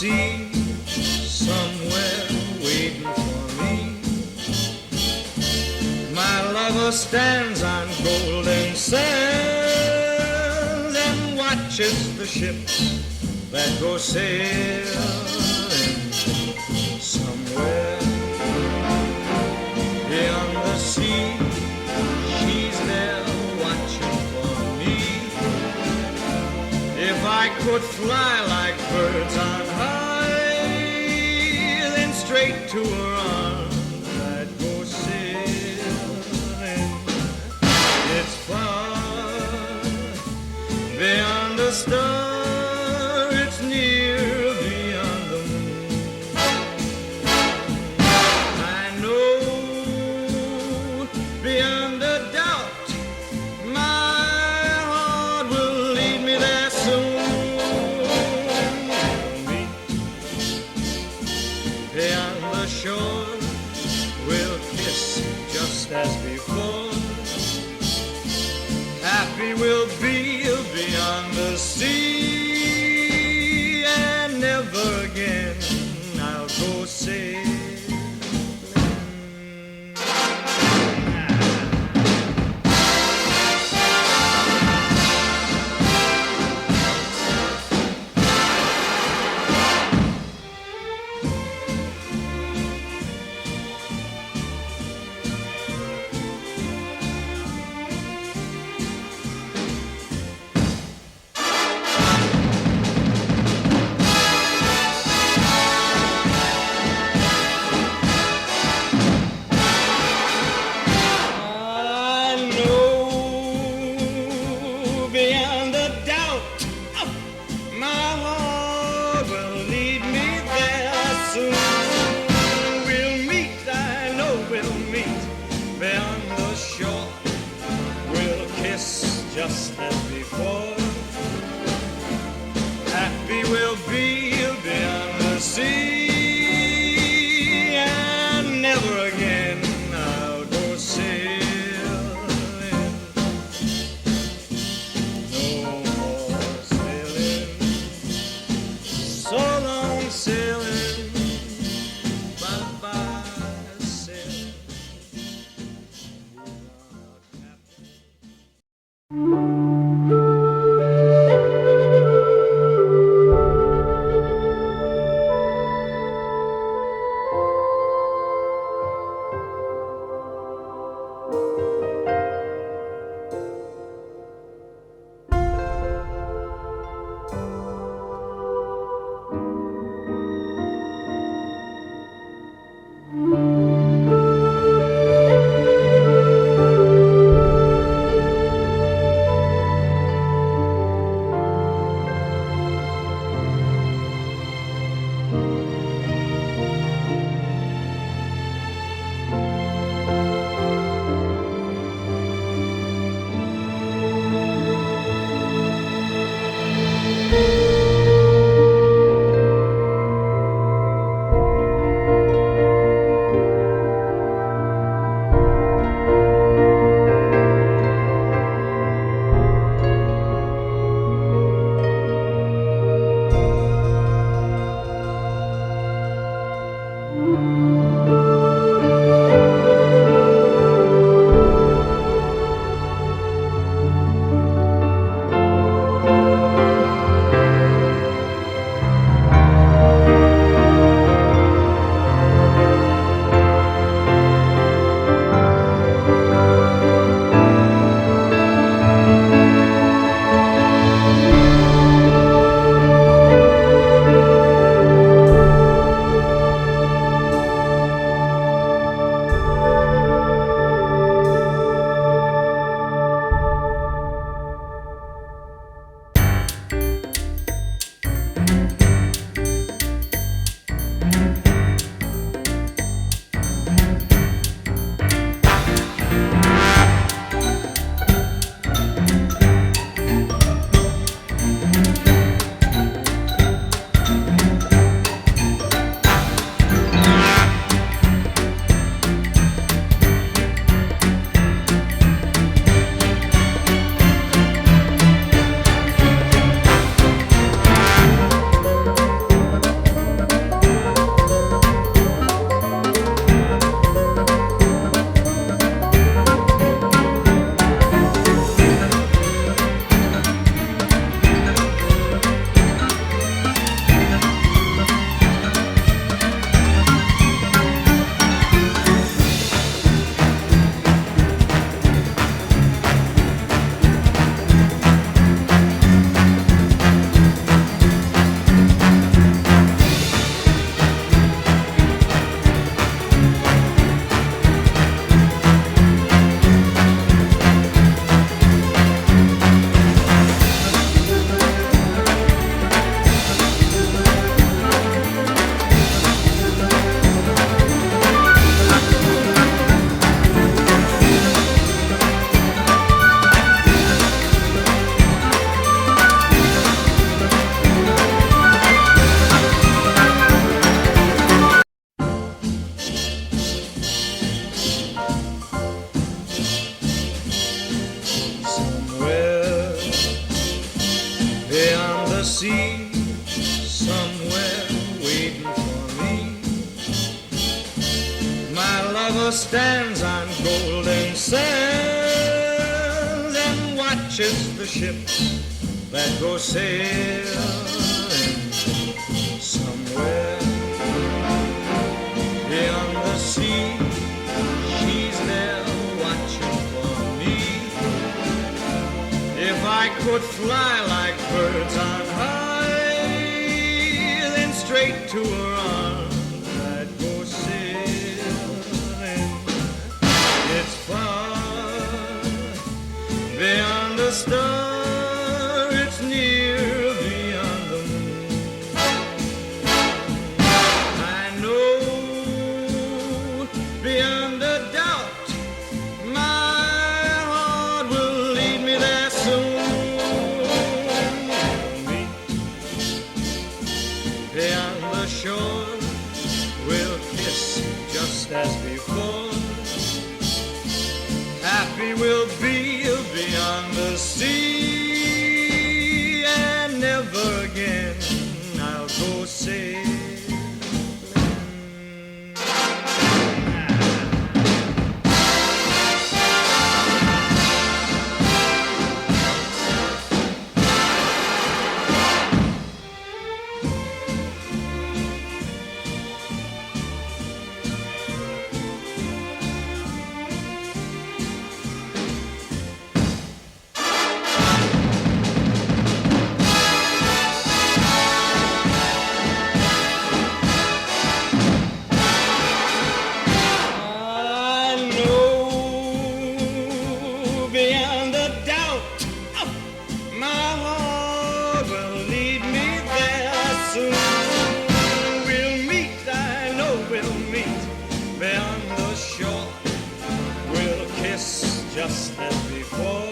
sea, somewhere waiting for me. My lover stands on golden sands and watches the ships that go sailing somewhere beyond the sea. She's there watching for me. If I could fly like birds on high, then straight to her arms I'd go sailing. It's far beyond the star, it's near beyond the moon. I know beyond a doubt my heart will lead me there soon. We'll meet beyond the shore, we'll kiss just as before. Happy we'll be beyond the sea, and never again I'll go sailing. Just as before, happy we'll be beyond the sea, and never again I'll go sailing. No more sailing, so long sailing, bye-bye sailing. or stands on golden sands and watches the ships that go sailing somewhere beyond the sea. She's there watching for me. If I could fly like birds on high, then straight to her arms I'd go sailing. It's far beyond the star, it's near beyond the moon. I know beyond a doubt my heart will lead me there soon. We'll meet beyond the shore, we'll kiss just as before. Happy we'll be beyond the sea, and never again I'll go sailing. Just as before.